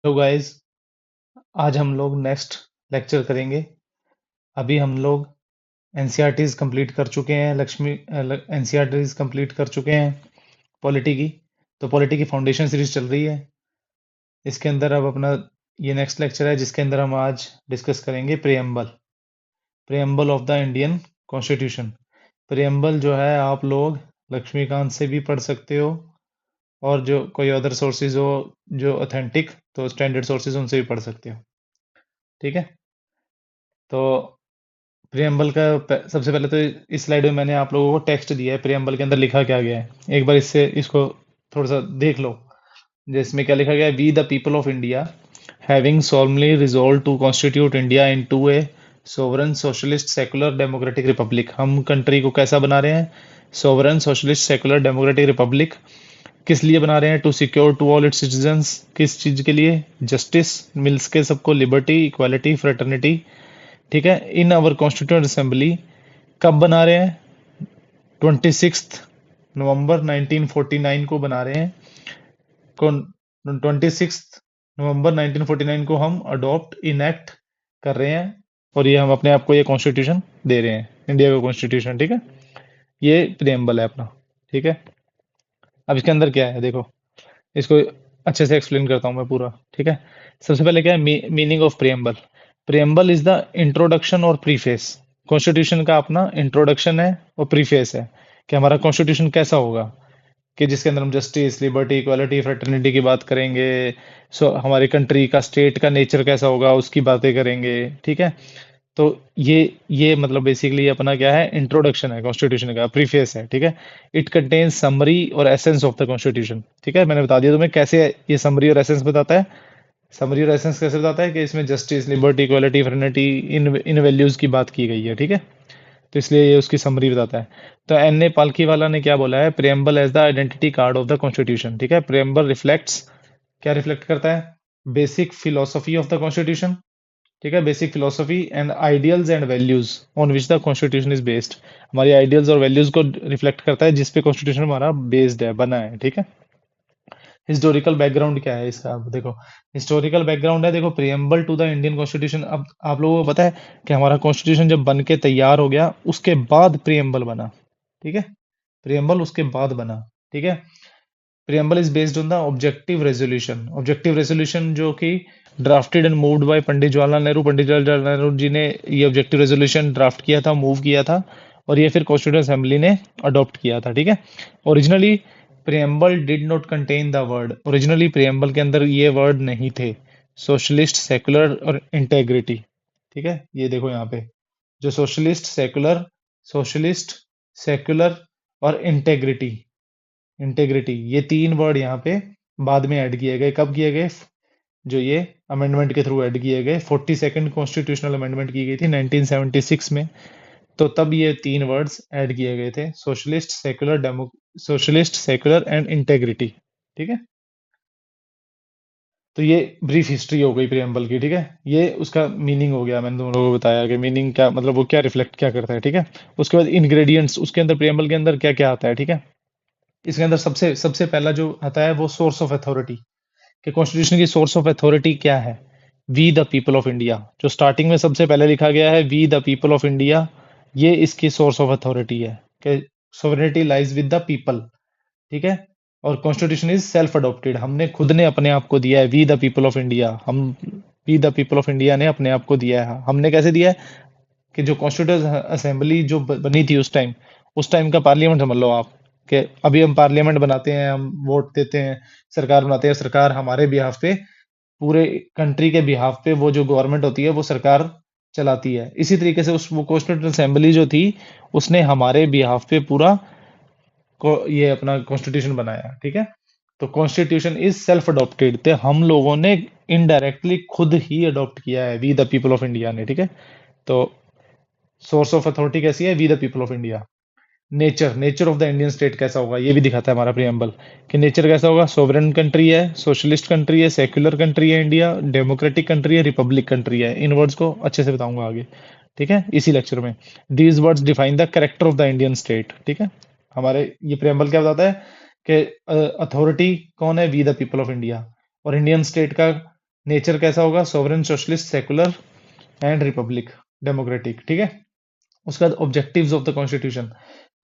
Hello guys. आज हम लोग नेक्स्ट लेक्चर करेंगे। अभी हम लोग एनसीईआरटीज कंप्लीट कर चुके हैं। एनसीईआरटीज कंप्लीट कर चुके हैं पॉलिटी की। तो पॉलिटी की फाउंडेशन सीरीज चल रही है। इसके अंदर अब अपना ये नेक्स्ट लेक्चर है जिसके अंदर हम आज डिस्कस करेंगे preamble preamble of the Indian constitution. Preamble जो है आप लोग लक्ष्मीकांत से भी पढ़ सकते हो, और जो कोई अदर सोर्सेज हो जो ऑथेंटिक, तो स्टैंडर्ड सोर्सेज उनसे भी पढ़ सकते हो। ठीक है। तो प्रियम्बल का सबसे पहले तो इस स्लाइड में मैंने आप लोगों को टेक्स्ट दिया है, प्रियम्बल के अंदर लिखा क्या गया है। एक बार इसको थोड़ा सा देख लो। जिसमें क्या लिखा गया है, we the people of India having solemnly resolved to constitute India into a sovereign socialist secular democratic republic. हम कंट्री को कैसा बना रहे हैं? Sovereign socialist secular democratic republic. किस लिए बना रहे हैं? To secure to all its citizens. किस चीज के लिए? जस्टिस मिल्स के सबको, लिबर्टी, इक्वालिटी, फ्रेटर्निटी। ठीक है। In our constituent assembly. कब बना रहे हैं? 26 नवंबर 1949 को बना रहे हैं। 26 नवंबर 1949 को हम अडॉप्ट इनएक्ट कर रहे हैं, और ये हम अपने आप को ये कॉन्स्टिट्यूशन दे रहे हैं, इंडिया का कॉन्स्टिट्यूशन। ठीक है। ये प्रियम्बल है अपना। ठीक है। अब इसके अंदर क्या है देखो, इसको अच्छे से एक्सप्लेन करता हूँ मैं पूरा। ठीक है। सबसे पहले क्या है meaning of preamble? Preamble is the introduction और प्रीफेस। कॉन्स्टिट्यूशन का अपना इंट्रोडक्शन है और प्रीफेस है कि हमारा कॉन्स्टिट्यूशन कैसा होगा, कि जिसके अंदर हम जस्टिस, लिबर्टी, इक्वालिटी, फ्रेटर्निटी की बात करेंगे। हमारी कंट्री का, स्टेट का नेचर कैसा होगा उसकी बातें करेंगे। ठीक है। तो ये मतलब बेसिकली अपना क्या है, इंट्रोडक्शन है कॉन्स्टिट्यूशन का, प्रीफेस है। ठीक है। इट कंटेन्स समरी और एसेंस ऑफ द कॉन्स्टिट्यूशन। ठीक है। मैंने बता दिया तुम्हें कैसे ये समरी और एसेंस बताता है। समरी और एसेंस कैसे बताता है कि इसमें जस्टिस, लिबर्टी, इक्वालिटी, फ्रेटर्निटी, इन इन वैल्यूज की बात की गई है। ठीक है। तो इसलिए ये उसकी समरी बताता है। तो एन ए पालकी वाला ने क्या बोला है, preamble as the identity card of the constitution. ठीक है। प्रियम्बल रिफ्लेक्ट्स, क्या रिफ्लेक्ट करता है? Basic philosophy of the constitution. ठीक है। Basic philosophy and ideals and values on which the constitution is based. हमारी आइडियल्स और वैल्यूज को रिफ्लेक्ट करता है जिस पे कॉन्स्टिट्यूशन हमारा बेस्ड है, बना है। ठीक है। हिस्टोरिकल बैकग्राउंड क्या है इसका? अब देखो, हिस्टोरिकल बैकग्राउंड है, देखो, preamble to the Indian constitution. अब आप लोगों को पता है कि हमारा कॉन्स्टिट्यूशन जब बन के तैयार हो गया उसके बाद प्रियम्बल बना। ठीक है। प्रियम्बल उसके बाद बना। ठीक है। Preamble is based on the objective resolution. Objective resolution जो कि drafted and moved by Pandit Jawaharlal Nehru. Pandit Jawaharlal Nehru ji ने ये ऑब्जेक्टिव रेजोल्यूशन ड्राफ्ट किया था, मूव किया था, और ये फिर कॉन्स्टिट्यूंट असेंबली ने अडॉप्ट किया था। ठीक है। Originally preamble did not contain the word, originally preamble के अंदर ये वर्ड नहीं थे, सोशलिस्ट, सेकुलर और इंटेग्रिटी। ठीक है। ये देखो यहाँ पे जो सोशलिस्ट, सेकुलर और इंटेग्रिटी, इंटेग्रिटी, ये तीन वर्ड यहाँ पे बाद में ऐड किए गए। कब किए गए? जो ये अमेंडमेंट के थ्रू ऐड किए गए, 42nd कॉन्स्टिट्यूशनल अमेंडमेंट की गई थी 1976 में। तो तब ये तीन वर्ड्स ऐड किए गए थे, सोशलिस्ट, सेकुलर एंड इंटेग्रिटी। ठीक है। तो ये ब्रीफ हिस्ट्री हो गई प्रियम्बल की। ठीक है। ये उसका मीनिंग हो गया, मैंने तुम लोगों को बताया कि मीनिंग क्या, मतलब वो क्या रिफ्लेक्ट क्या करता है। ठीक है। उसके बाद इंग्रेडिएंट्स, उसके अंदर प्रियम्बल के अंदर क्या क्या आता है। ठीक है। इसके अंदर सबसे सबसे पहला जो आता है वो सोर्स ऑफ अथॉरिटी, कि कॉन्स्टिट्यूशन की सोर्स ऑफ अथॉरिटी क्या है? We the people of India. जो स्टार्टिंग में सबसे पहले लिखा गया है, we the people of India, ये इसकी सोर्स ऑफ अथॉरिटी है कि sovereignty lies with the people. ठीक है। और कॉन्स्टिट्यूशन इज सेल्फ अडॉप्टेड, हमने खुद ने अपने आप को दिया है, we the people of India. हम, we the people of India ने अपने आप को दिया है। हमने कैसे दिया है? कि जो कॉन्स्टिट्यूंट असेंबली जो बनी थी उस टाइम का पार्लियामेंट समझ लो आप, कि अभी हम पार्लियामेंट बनाते हैं, हम वोट देते हैं, सरकार बनाते हैं, सरकार हमारे बिहाफ पे, पूरे कंट्री के बिहाफ पे वो जो गवर्नमेंट होती है वो सरकार चलाती है। इसी तरीके से उस वो कॉन्स्टिट्यूंट असेंबली जो थी उसने हमारे बिहाफ पे पूरा को ये अपना कॉन्स्टिट्यूशन बनाया। ठीक है। तो कॉन्स्टिट्यूशन इज सेल्फ अडॉप्टेड, तो हम लोगों ने इनडायरेक्टली खुद ही अडॉप्ट किया है, we the people of India ने। ठीक है। तो सोर्स ऑफ अथॉरिटी कैसी है? We the people of India. Nature of the Indian state कैसा होगा ये भी दिखाता है हमारा प्रियम्बल, कि नेचर कैसा होगा। सोवरेन कंट्री है, सोशलिस्ट कंट्री है, सेक्युलर कंट्री है इंडिया, डेमोक्रेटिक कंट्री है, रिपब्लिक कंट्री है। इन वर्ड्स को अच्छे से बताऊंगा आगे। ठीक है। इसी लेक्चर में these words define the character of the Indian state. ठीक है। हमारे ये प्रियम्बल क्या बताता है कि अथॉरिटी कौन है? We the people of India. और इंडियन स्टेट का नेचर कैसा होगा? Sovereign, socialist, secular and republic, democratic, ठीक है। उसके बाद objectives of the constitution.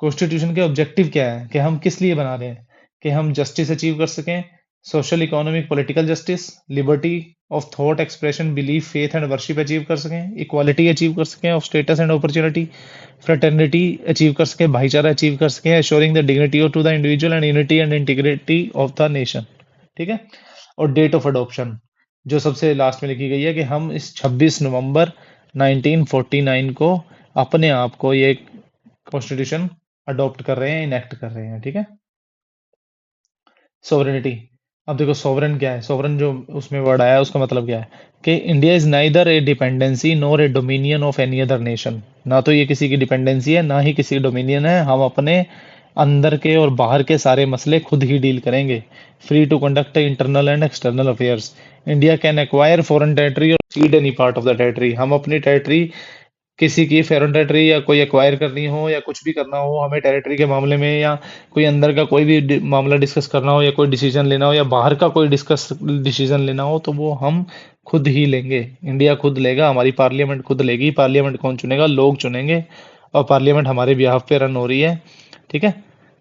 Constitution के ऑब्जेक्टिव क्या है, कि हम किस लिए बना रहे हैं? कि हम जस्टिस अचीव कर सकें, social, economic, political justice, liberty of thought, expression, belief, faith and worship achieve कर सकें, इक्वालिटी अचीव कर सकें of status and opportunity, fraternity achieve कर सकें, भाईचारा अचीव कर सकें, assuring the dignity to the individual and unity and integrity of the nation, ठीक है। और डेट ऑफ अडॉप्शन जो सबसे लास्ट में लिखी गई है, कि हम इस 26 नवंबर 1949 को अपने आप को ये कॉन्स्टिट्यूशन अडॉप्ट कर रहे हैं, इनेक्ट कर रहे हैं, ठीक है। सोवरेनिटी। अब देखो सोवरेन क्या है, सोवरेन जो उसमें वर्ड आया है उसका मतलब क्या है, कि India is neither A dependency nor a dominion of any other nation. ना तो ये किसी की डिपेंडेंसी है, ना ही किसी डोमिनियन है। हम अपने अंदर के और बाहर के सारे मसले खुद ही डील करेंगे। Free to conduct internal and external affairs. India can acquire foreign territory और cede any part of the territory. हम अपनी टेरिटरी, किसी की फॉरेन टेरिटरी या कोई एक्वायर करनी हो या कुछ भी करना हो हमें टेरिटरी के मामले में, या कोई अंदर का कोई भी मामला डिस्कस करना हो, या कोई डिसीजन लेना हो, या बाहर का कोई डिस्कस डिसीजन लेना हो, तो वो हम खुद ही लेंगे। इंडिया खुद लेगा, हमारी पार्लियामेंट खुद लेगी। पार्लियामेंट कौन चुनेगा? लोग चुनेंगे। और पार्लियामेंट हमारे बिहाफ पे रन हो रही है, ठीक है।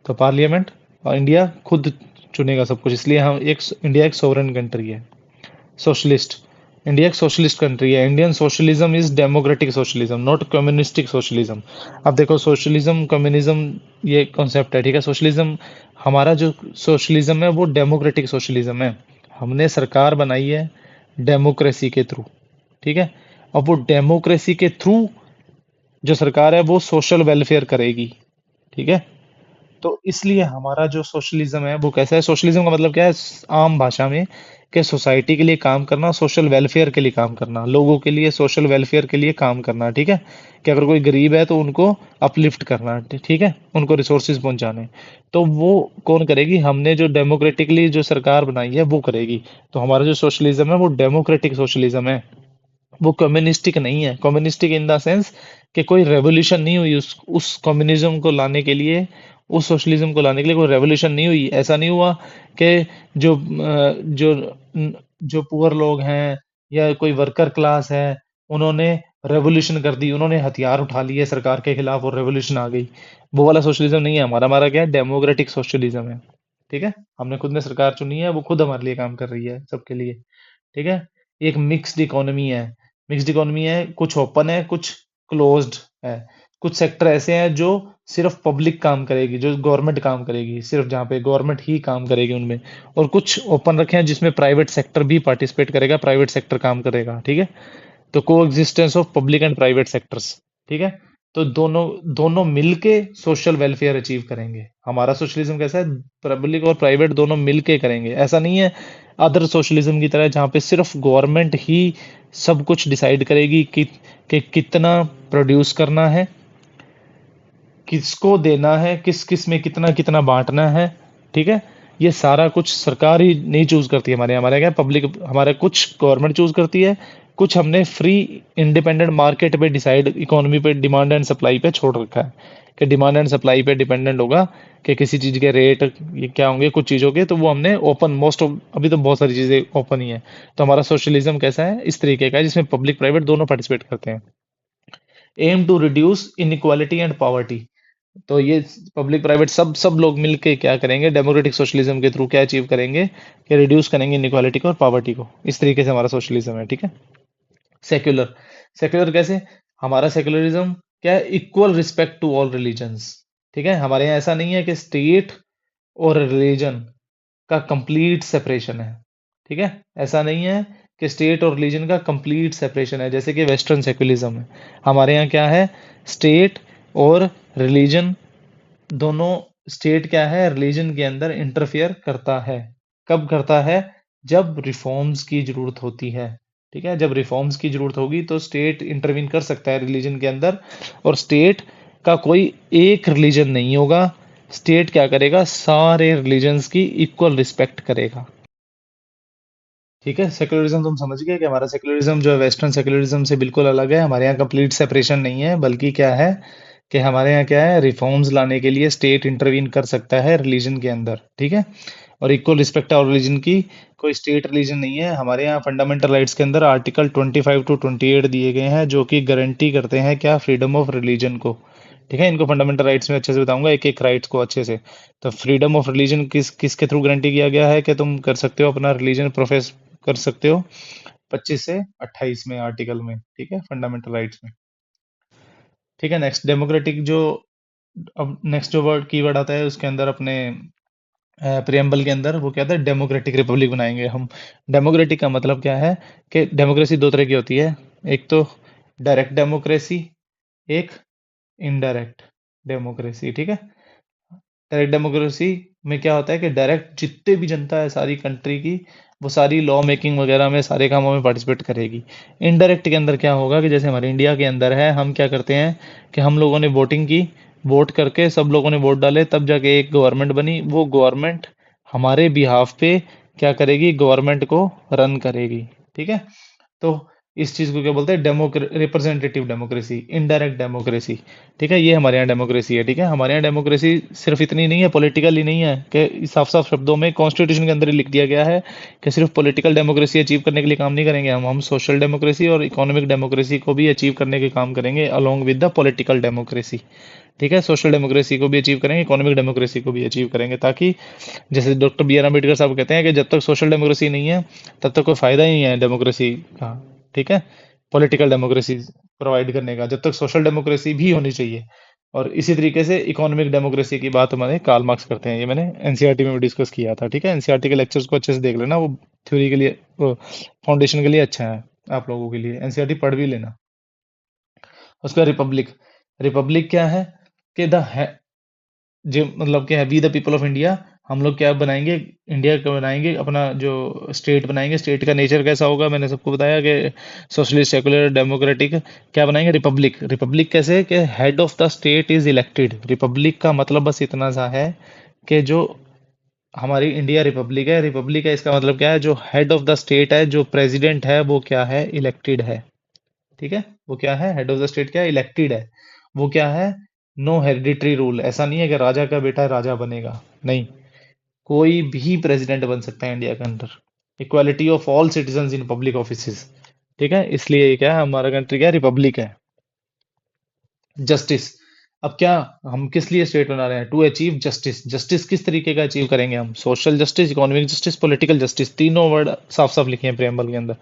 तो पार्लियामेंट और इंडिया खुद चुनेगा सब कुछ, इसलिए हम एक, इंडिया एक सोवरेन कंट्री है। सोशलिस्ट। इंडिया एक सोशलिस्ट कंट्री है। Indian socialism is democratic socialism, not communistic socialism. अब देखो सोशलिज्म, कम्युनिज्म ये कॉन्सेप्ट है, ठीक है। सोशलिज्म, हमारा जो सोशलिज्म है वो डेमोक्रेटिक सोशलिज्म है। हमने सरकार बनाई है डेमोक्रेसी के थ्रू, ठीक है। अब वो डेमोक्रेसी के थ्रू जो सरकार है वो सोशल वेलफेयर करेगी, ठीक है। तो इसलिए हमारा जो सोशलिज्म है वो कैसा है? सोशलिज्म का मतलब क्या है आम भाषा में, कि सोसाइटी के लिए काम करना, सोशल वेलफेयर के लिए काम करना, लोगों के लिए सोशल वेलफेयर के लिए काम करना, ठीक है। कि अगर कोई गरीब है तो उनको अपलिफ्ट करना, ठीक है, उनको रिसोर्सेज पहुंचाने। तो वो कौन करेगी? हमने जो डेमोक्रेटिकली जो सरकार बनाई है वो करेगी। तो हमारा जो सोशलिज्म है वो डेमोक्रेटिक सोशलिज्म है, वो कम्युनिस्टिक नहीं है। कम्युनिस्टिक इन द सेंस कि कोई रेवोल्यूशन नहीं हुई उस कम्युनिज्म को लाने के लिए, उस सोशलिज्म को लाने के लिए कोई रेवोल्यूशन नहीं हुई। ऐसा नहीं हुआ कि जो जो पुअर लोग हैं या कोई वर्कर क्लास है उन्होंने रेवोल्यूशन कर दी, उन्होंने हथियार उठा लिए सरकार के खिलाफ और रेवोल्यूशन आ गई। वो वाला सोशलिज्म नहीं है हमारा। हमारा क्या है? डेमोक्रेटिक सोशलिज्म है, ठीक है। हमने खुद ने सरकार चुनी है, वो खुद हमारे लिए काम कर रही है सबके लिए, ठीक है। एक मिक्स्ड इकोनॉमी है। मिक्स्ड इकोनॉमी है, कुछ ओपन है, कुछ क्लोज्ड है। कुछ सेक्टर ऐसे हैं जो सिर्फ पब्लिक काम करेगी, जो गवर्नमेंट काम करेगी, सिर्फ जहाँ पे गवर्नमेंट ही काम करेगी उनमें। और कुछ ओपन रखे हैं जिसमें प्राइवेट सेक्टर भी पार्टिसिपेट करेगा, प्राइवेट सेक्टर काम करेगा, ठीक है। तो को existence of public and private sectors, ठीक है। तो दोनों दोनों मिलके सोशल वेलफेयर अचीव करेंगे। हमारा सोशलिज्म कैसा है? पब्लिक और प्राइवेट दोनों मिलके करेंगे। ऐसा नहीं है अदर सोशलिज्म की तरह जहाँ पे सिर्फ गवर्नमेंट ही सब कुछ डिसाइड करेगी कि कितना प्रोड्यूस करना है, किसको देना है, किस किस में कितना कितना बांटना है, ठीक है। ये सारा कुछ सरकार ही नहीं चूज करती है। हमारे हमारे क्या पब्लिक, हमारे कुछ गवर्नमेंट चूज करती है, कुछ हमने फ्री इंडिपेंडेंट मार्केट पे डिसाइड, इकोनॉमी पे डिमांड एंड सप्लाई पे छोड़ रखा है, कि डिमांड एंड सप्लाई पे डिपेंडेंट होगा कि किसी चीज के रेट ये क्या होंगे कुछ चीजों के। तो वो हमने ओपन, मोस्ट ऑफ अभी तो बहुत सारी चीजें ओपन ही है। तो हमारा सोशलिज्म कैसा है? इस तरीके का है जिसमें पब्लिक प्राइवेट दोनों पार्टिसिपेट करते हैं। Aim to reduce inequality and poverty. तो ये पब्लिक प्राइवेट सब लोग मिलके क्या करेंगे? डेमोक्रेटिक सोशलिज्म के थ्रू क्या अचीव करेंगे? कि रिड्यूस करेंगे इनइक्वालिटी को और पॉवर्टी को। इस तरीके से हमारा सोशलिज्म है, ठीक है। सेक्युलर। सेक्युलर कैसे? हमारा सेक्युलरिज्म क्या है? Equal respect to all religions, ठीक है। हमारे यहाँ ऐसा नहीं है कि स्टेट और रिलीजन का कंप्लीट सेपरेशन है, ठीक है। ऐसा नहीं है कि स्टेट और रिलीजन का कंप्लीट सेपरेशन है, जैसे कि वेस्टर्न सेक्युलरिज्म है। हमारे यहाँ क्या है? स्टेट और रिलीजन दोनों, स्टेट क्या है? रिलीजन के अंदर इंटरफियर करता है। कब करता है? जब रिफॉर्म्स की जरूरत होती है, ठीक है। जब रिफॉर्म्स की जरूरत होगी तो स्टेट इंटरवीन कर सकता है रिलीजन के अंदर। और स्टेट का कोई एक रिलीजन नहीं होगा। स्टेट क्या करेगा? सारे रिलीजन्स की इक्वल रिस्पेक्ट करेगा, ठीक है। सेक्युलरिज्म तुम समझ गए कि हमारा सेक्युलरिज्म जो है वेस्टर्न सेक्युलरिज्म से बिल्कुल अलग है। हमारे यहाँ कंप्लीट सेपरेशन नहीं है, बल्कि क्या है कि हमारे यहाँ क्या है? रिफॉर्म्स लाने के लिए स्टेट इंटरवीन कर सकता है रिलीजन के अंदर, ठीक है। और इक्वल रिस्पेक्ट ऑफ रिलीजन की कोई स्टेट रिलीजन नहीं है हमारे यहाँ। फंडामेंटल राइट्स के अंदर आर्टिकल 25 to 28 दिए गए हैं जो कि गारंटी करते हैं क्या, फ्रीडम ऑफ रिलीजन को। ठीक है, इनको फंडामेंटल राइट्स में अच्छे से बताऊंगा एक एक राइट्स को अच्छे से। तो फ्रीडम ऑफ रिलीजन किसके थ्रू गारंटी किया गया है कि तुम कर सकते हो अपना रिलीजन प्रोफेस कर सकते हो, 25 से 28 में आर्टिकल में। ठीक है, फंडामेंटल राइट्स में। ठीक है, नेक्स्ट डेमोक्रेटिक जो, अब नेक्स्ट जो वर्ड कीवर्ड आता है उसके अंदर अपने प्रियम्बल के अंदर वो क्या था, डेमोक्रेटिक रिपब्लिक बनाएंगे हम। डेमोक्रेटिक का मतलब क्या है कि डेमोक्रेसी दो तरह की होती है, एक तो डायरेक्ट डेमोक्रेसी, एक इनडायरेक्ट डेमोक्रेसी। ठीक है, डायरेक्ट डेमोक्रेसी में क्या होता है कि डायरेक्ट जितने भी जनता है सारी कंट्री की, वो सारी लॉ मेकिंग वगैरह में सारे कामों में पार्टिसिपेट करेगी। इनडायरेक्ट के अंदर क्या होगा कि जैसे हमारे इंडिया के अंदर है, हम क्या करते हैं कि हम लोगों ने वोटिंग की, वोट करके सब लोगों ने वोट डाले तब जाके एक गवर्नमेंट बनी, वो गवर्नमेंट हमारे बिहाफ पे क्या करेगी, गवर्नमेंट को रन करेगी। ठीक है, तो इस चीज को क्या बोलते हैं, रिप्रेजेंटेटिव डेमोक्रेसी, इनडायरेक्ट डेमोक्रेसी। ठीक है, ये हमारे यहाँ डेमोक्रेसी है। ठीक है, हमारे यहाँ डेमोक्रेसी सिर्फ इतनी नहीं है, पॉलिटिकल ही नहीं है कि साफ साफ शब्दों में कॉन्स्टिट्यूशन के अंदर ही लिख दिया गया है कि सिर्फ पॉलिटिकल डेमोक्रेसी अचीव करने के लिए काम नहीं करेंगे हम सोशल डेमोक्रेसी और इकोनॉमिक डेमोक्रेसी को भी अचीव करने के काम करेंगे along with the political democracy. ठीक है, सोशल डेमोक्रेसी को भी अचीव करेंगे, इकोनॉमिक डेमोक्रेसी को भी अचीव करेंगे, ताकि जैसे डॉक्टर बी आर अम्बेडकर साहब कहते हैं कि जब तक सोशल डेमोक्रेसी नहीं है तब तक कोई फायदा ही नहीं है डेमोक्रेसी का। ठीक है, पॉलिटिकल डेमोक्रेसी प्रोवाइड करने का, जब तक सोशल डेमोक्रेसी भी होनी चाहिए। और इसी तरीके से इकोनॉमिक डेमोक्रेसी की बात हमारे कार्ल मार्क्स करते हैं, ये मैंने एनसीईआरटी में भी डिस्कस किया था। ठीक है, एनसीईआरटी के लेक्चर्स को अच्छे से देख लेना, वो थ्योरी के लिए, वो फाउंडेशन के लिए अच्छा है आप लोगों के लिए, एनसीईआरटी पढ़ भी लेना। उसका रिपब्लिक, रिपब्लिक क्या है कि द जो मतलब क्या है, we the people of India, हम लोग क्या बनाएंगे, इंडिया का बनाएंगे अपना जो स्टेट बनाएंगे। स्टेट का नेचर कैसा होगा, मैंने सबको बताया कि सोशलिस्ट, सेकुलर, डेमोक्रेटिक। क्या बनाएंगे, रिपब्लिक। रिपब्लिक कैसे कि head of the state is elected. Republic का मतलब बस इतना सा है कि जो हमारी इंडिया रिपब्लिक है, रिपब्लिक है इसका मतलब क्या है, जो हेड ऑफ द स्टेट है, जो प्रेसिडेंट है, वो क्या है, इलेक्टेड है। ठीक है, वो क्या है, हेड ऑफ द स्टेट क्या है, इलेक्टेड है। वो क्या है, नो हेरिडिटरी रूल। ऐसा नहीं है कि राजा का बेटा राजा बनेगा, नहीं, कोई भी प्रेसिडेंट बन सकता है इंडिया के अंदर। Equality of all citizen in public offices. ठीक है, इसलिए ये क्या है, हमारा कंट्री क्या है, रिपब्लिक है। जस्टिस, अब क्या, हम किस लिए स्टेट बना रहे हैं, टू अचीव जस्टिस। जस्टिस किस तरीके का अचीव करेंगे हम, social justice, economic justice, political justice, तीनों वर्ड साफ साफ लिखे हैं प्रेम्बल के अंदर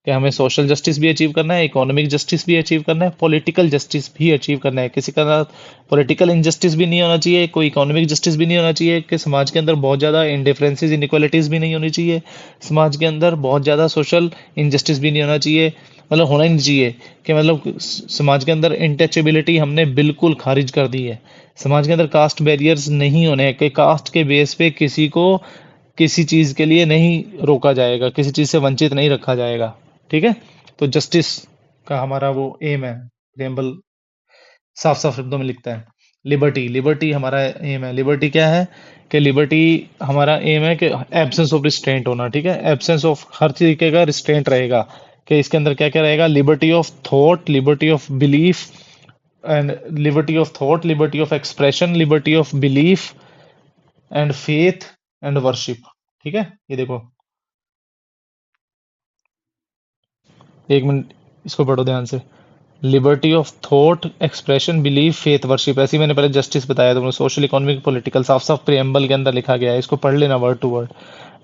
कि हमें सोशल जस्टिस भी अचीव करना है, इकोनॉमिक जस्टिस भी अचीव करना है, पॉलिटिकल जस्टिस भी अचीव करना है। किसी का पॉलिटिकल इनजस्टिस भी नहीं होना चाहिए, कोई इकोनॉमिक जस्टिस भी नहीं होना चाहिए, कि समाज के अंदर बहुत ज़्यादा इनडिफरेंसेस, इनइक्वालिटीज़ भी नहीं होनी चाहिए, समाज के अंदर बहुत ज़्यादा सोशल इनजस्टिस भी नहीं होना चाहिए, मतलब होना ही नहीं चाहिए कि मतलब समाज के अंदर इनटचेबिलिटी हमने बिल्कुल खारिज कर दी है। समाज के अंदर कास्ट बैरियर्स नहीं होने हैं कि कास्ट के बेस पे किसी को किसी चीज़ के लिए नहीं रोका जाएगा, किसी चीज़ से वंचित नहीं रखा जाएगा। ठीक है, तो जस्टिस का हमारा वो एम है, प्रेम्बल साफ साफ शब्दों में लिखता है। लिबर्टी, लिबर्टी हमारा एम है। लिबर्टी क्या है कि लिबर्टी हमारा एम है कि एब्सेंस ऑफ रिस्ट्रेंट होना। ठीक है, एब्सेंस ऑफ हर तरीके का रिस्ट्रेंट रहेगा, कि इसके अंदर क्या क्या रहेगा, liberty of thought, liberty of belief and liberty of thought, liberty of expression, liberty of belief and faith and worship. ठीक है, ये देखो, एक मिनट इसको पढ़ो ध्यान से। Liberty of thought, expression, belief, faith, worship. ऐसे ही मैंने पहले जस्टिस बताया तुमने, सोशल, इकोनॉमिक, पॉलिटिकल, साफ साफ प्रियम्बल के अंदर लिखा गया है, इसको पढ़ लेना word to word.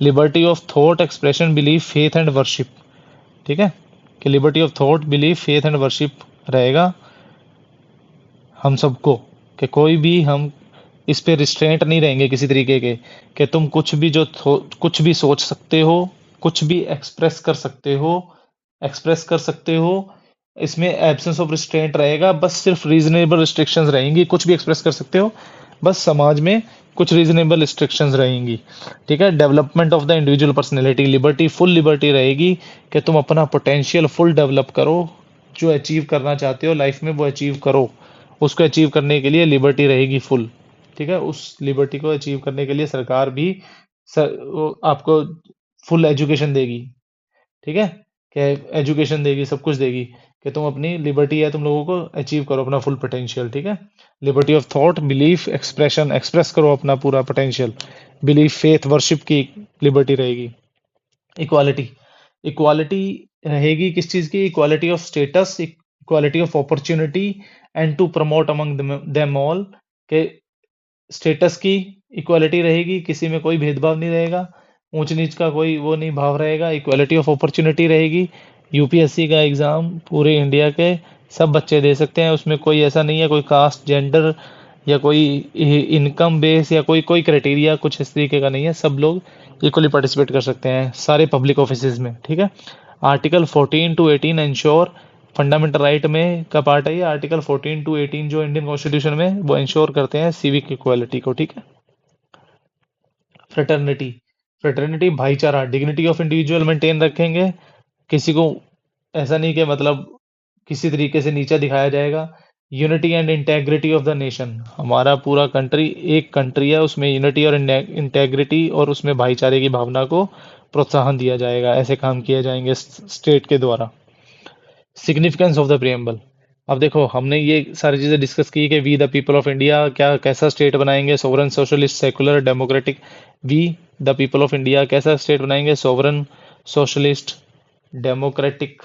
Liberty of thought, expression, belief, faith and worship. ठीक है, कि liberty of thought, belief, faith and worship रहेगा हम सबको, कि कोई भी हम इस पे रिस्ट्रेंट नहीं रहेंगे किसी तरीके के, कि तुम कुछ भी कुछ भी सोच सकते हो, कुछ भी एक्सप्रेस कर सकते हो। इसमें एब्सेंस ऑफ रिस्ट्रेंट रहेगा, बस सिर्फ रीजनेबल रिस्ट्रिक्शंस रहेंगी, कुछ भी एक्सप्रेस कर सकते हो, बस समाज में कुछ रीजनेबल रिस्ट्रिक्शंस रहेंगी। ठीक है, development of the individual personality, liberty, full liberty रहेगी कि तुम अपना पोटेंशियल फुल डेवलप करो, जो अचीव करना चाहते हो लाइफ में वो अचीव करो। उसको अचीव करने के लिए लिबर्टी रहेगी फुल। ठीक है, उस लिबर्टी को अचीव करने के लिए सरकार भी वो आपको फुल एजुकेशन देगी। ठीक है, कि एजुकेशन देगी, सब कुछ देगी, कि तुम अपनी लिबर्टी है, तुम लोगों को अचीव करो अपना फुल पोटेंशियल। ठीक है, liberty of thought, belief, expression, express करो अपना पूरा पोटेंशियल, बिलीफ, फेथ, वर्शिप की लिबर्टी रहेगी। इक्वालिटी, इक्वालिटी रहेगी किस चीज की? Equality of status, equality of opportunity, and to promote among them all, के स्टेटस की इक्वालिटी रहेगी, किसी में कोई भेदभाव नहीं रहेगा, ऊंच नीच का कोई वो नहीं भाव रहेगा। इक्वालिटी ऑफ अपॉर्चुनिटी रहेगी, यूपीएससी का एग्जाम पूरे इंडिया के सब बच्चे दे सकते हैं, उसमें कोई ऐसा नहीं है कोई कास्ट, जेंडर या कोई इनकम बेस या कोई कोई क्राइटेरिया कुछ इस तरीके का नहीं है, सब लोग इक्वली पार्टिसिपेट कर सकते हैं सारे पब्लिक ऑफिसेज में, ठीक है। Article 14 to 18 ensure, fundamental right में का पार्ट है ये, आर्टिकल 14 टू 18 जो इंडियन कॉन्स्टिट्यूशन में वो इंश्योर करते हैं सिविक इक्वालिटी को, ठीक है। फ्रेटर्निटी, फ्रेटर्निटी भाईचारा, डिग्निटी ऑफ इंडिविजुअल मेंटेन रखेंगे, किसी को ऐसा नहीं कि मतलब किसी तरीके से नीचा दिखाया जाएगा। Unity and integrity of the nation, हमारा पूरा कंट्री एक कंट्री है, उसमें यूनिटी और इंटेग्रिटी और उसमें भाईचारे की भावना को प्रोत्साहन दिया जाएगा, ऐसे काम किए जाएंगे स्टेट के द्वारा। सिग्निफिकेंस ऑफ द प्रियम्बल, अब देखो हमने ये सारी चीजें डिस्कस की कि we the people of India क्या कैसा स्टेट बनाएंगे, sovereign, socialist, secular, democratic. We the people of India कैसा स्टेट बनाएंगे? सोवरन, सोशलिस्ट, डेमोक्रेटिक,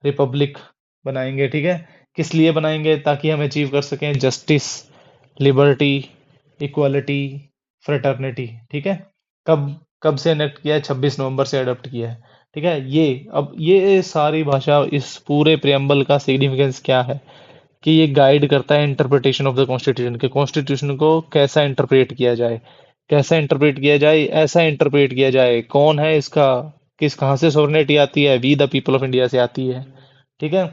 रिपब्लिक बनाएंगे, ठीक है। किस लिए बनाएंगे? ताकि हम अचीव कर सकें जस्टिस, लिबर्टी, इक्वालिटी, फ्रेटर्निटी, ठीक है। कब कब से इनेक्ट किया है? 26 नवंबर से अडॉप्ट किया है, ठीक है। ये अब ये सारी भाषा, इस पूरे प्रियम्बल का सिग्निफिकेंस क्या है कि ये गाइड करता है इंटरप्रिटेशन ऑफ द कॉन्स्टिट्यूशन, के कॉन्स्टिट्यूशन को कैसा इंटरप्रेट किया जाए, कैसा इंटरप्रेट किया जाए, ऐसा इंटरप्रेट किया जाए, कौन है इसका, किस कहाँ से सोवरेनिटी आती है? We the people of India से आती है, ठीक है।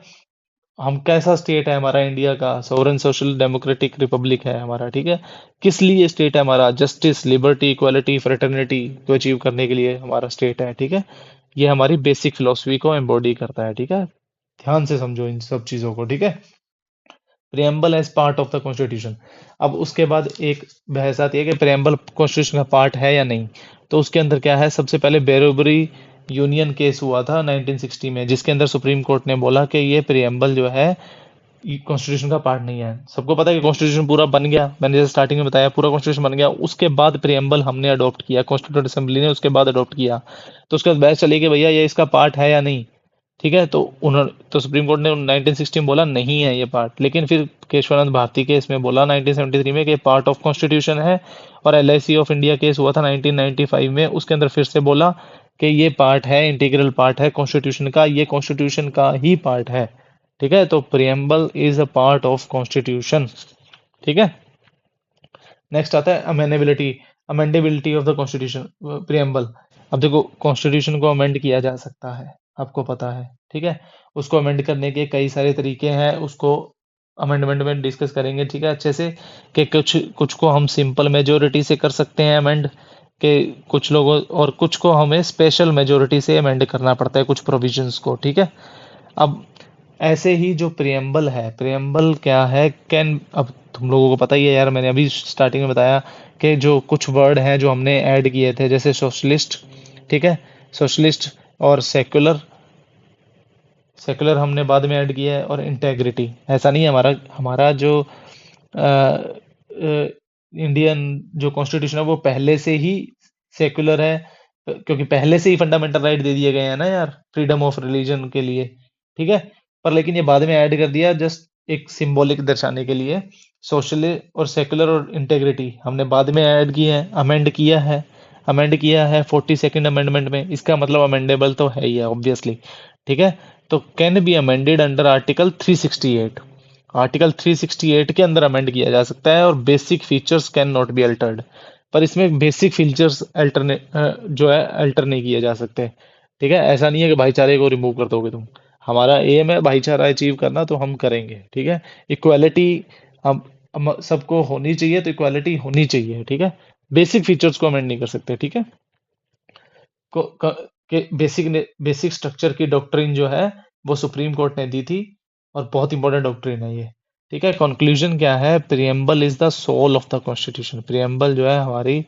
हम कैसा स्टेट है हमारा इंडिया का? सोवरेन, सोशल, डेमोक्रेटिक, रिपब्लिक है हमारा, ठीक है। किस लिए स्टेट है हमारा? जस्टिस, लिबर्टी, इक्वालिटी, फ्रेटर्निटी को अचीव करने के लिए हमारा स्टेट है, ठीक है। ये हमारी बेसिक फिलोसफी को एम्बॉडी करता है, ठीक है। ध्यान से समझो इन सब चीजों को, ठीक है। Preamble as part of the constitution. अब उसके बाद एक बहस आती है कि प्रियम्बल कॉन्स्टिट्यूशन का पार्ट है या नहीं। तो उसके अंदर क्या है? सबसे पहले बेरोबरी यूनियन केस हुआ था 1960 में, जिसके अंदर सुप्रीम कोर्ट ने बोला कि ये प्रियम्बल जो है कॉन्स्टिट्यूशन का पार्ट नहीं है। सबको पता है कि कॉन्स्टिट्यूशन पूरा बन गया, मैंने जैसे स्टार्टिंग में बताया पूरा कॉन्स्टिट्यूशन बन गया, उसके बाद प्रियम्बल हमने अडॉप्ट किया, कॉन्स्टिट्यूंट असेंबली ने उसके बाद अडॉप्ट किया। तो उसके बाद बहस चली कि भैया ये इसका पार्ट है या नहीं, ठीक है। तो उन्होंने तो सुप्रीम कोर्ट ने 1960 में बोला नहीं है ये पार्ट, लेकिन फिर केशवानंद भारती केस में बोला 1973 में कि पार्ट ऑफ कॉन्स्टिट्यूशन है। और एलआईसी ऑफ इंडिया केस हुआ था 1995 में, उसके अंदर फिर से बोला कि ये पार्ट है, इंटीग्रल पार्ट है कॉन्स्टिट्यूशन का, ये कॉन्स्टिट्यूशन का ही पार्ट है, ठीक है। तो preamble is a part of constitution, ठीक है। नेक्स्ट आता है amendability, amendability of the constitution, preamble. अब देखो कॉन्स्टिट्यूशन को अमेंड किया जा सकता है, आपको पता है, ठीक है। उसको अमेंड करने के कई सारे तरीके हैं, उसको अमेंडमेंट में डिस्कस करेंगे, ठीक है, अच्छे से। कि कुछ कुछ को हम सिंपल मेजोरिटी से कर सकते हैं अमेंड, के कुछ लोगों और कुछ को हमें स्पेशल मेजोरिटी से अमेंड करना पड़ता है कुछ प्रोविजंस को, ठीक है। अब ऐसे ही जो प्रियम्बल है, प्रियम्बल क्या है? कैन, अब तुम लोगों को पता ही है यार, मैंने अभी स्टार्टिंग में बताया कि जो कुछ वर्ड हैं जो हमने ऐड किए थे, जैसे सोशलिस्ट, ठीक है, सोशलिस्ट और सेक्युलर, सेक्युलर हमने बाद में ऐड किया है, और इंटेग्रिटी। ऐसा नहीं है, हमारा हमारा जो इंडियन जो कॉन्स्टिट्यूशन है वो पहले से ही सेक्युलर है, क्योंकि पहले से ही फंडामेंटल राइट दे दिए गए हैं ना यार, फ्रीडम ऑफ रिलीजन के लिए, ठीक है। पर लेकिन ये बाद में ऐड कर दिया जस्ट एक सिंबॉलिक दर्शाने के लिए। सोशल और सेक्युलर और इंटेग्रिटी हमने बाद में ऐड किए हैं, अमेंड किया है, अमेंड किया है 42nd अमेंडमेंट में, इसका मतलब अमेंडेबल तो है ही है ऑब्वियसली, ठीक है। तो can be amended under article 368, article 368 के अंदर अमेंड किया जा सकता है, और basic features can not be altered. पर इसमें बेसिक फीचर्स अल्टरने जो है अल्टर नहीं किए जा सकते, ठीक है। ऐसा नहीं है कि भाईचारे को रिमूव कर दोगे तुम, हमारा एम है भाईचारा अचीव करना, तो हम करेंगे, ठीक है। इक्वालिटी हम सबको होनी चाहिए, तो इक्वालिटी होनी चाहिए, ठीक है। बेसिक फीचर्स को अमेंड नहीं कर सकते, ठीक है। के बेसिक स्ट्रक्चर की डॉक्ट्रिन जो है वो सुप्रीम कोर्ट ने दी थी, और बहुत इंपॉर्टेंट डॉक्ट्रिन है ये, ठीक है। कंक्लूजन क्या है? Preamble is the soul of the constitution, preamble जो है हमारी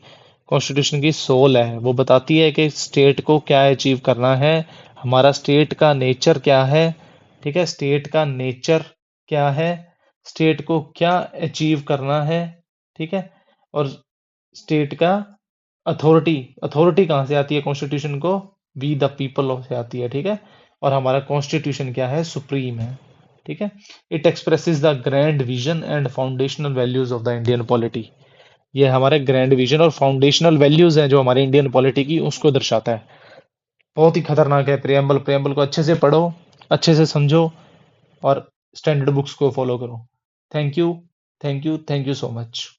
कॉन्स्टिट्यूशन की सोल है, वो बताती है कि स्टेट को क्या अचीव करना है, हमारा स्टेट का नेचर क्या है, ठीक है, स्टेट का नेचर क्या है, स्टेट को क्या अचीव करना है, ठीक है, और स्टेट का अथॉरिटी अथॉरिटी कहाँ से आती है कॉन्स्टिट्यूशन को? वी द पीपल से आती है, ठीक है। और हमारा कॉन्स्टिट्यूशन क्या है? सुप्रीम है, ठीक है। It expresses the grand vision and foundational values of the Indian polity. ये हमारे ग्रैंड विजन और फाउंडेशनल वैल्यूज हैं जो हमारे इंडियन पॉलिटी की, उसको दर्शाता है। बहुत ही खतरनाक है प्रियम्बल। प्रियम्बल को अच्छे से पढ़ो, अच्छे से समझो, और स्टैंडर्ड बुक्स को फॉलो करो। Thank you, thank you, thank you so much.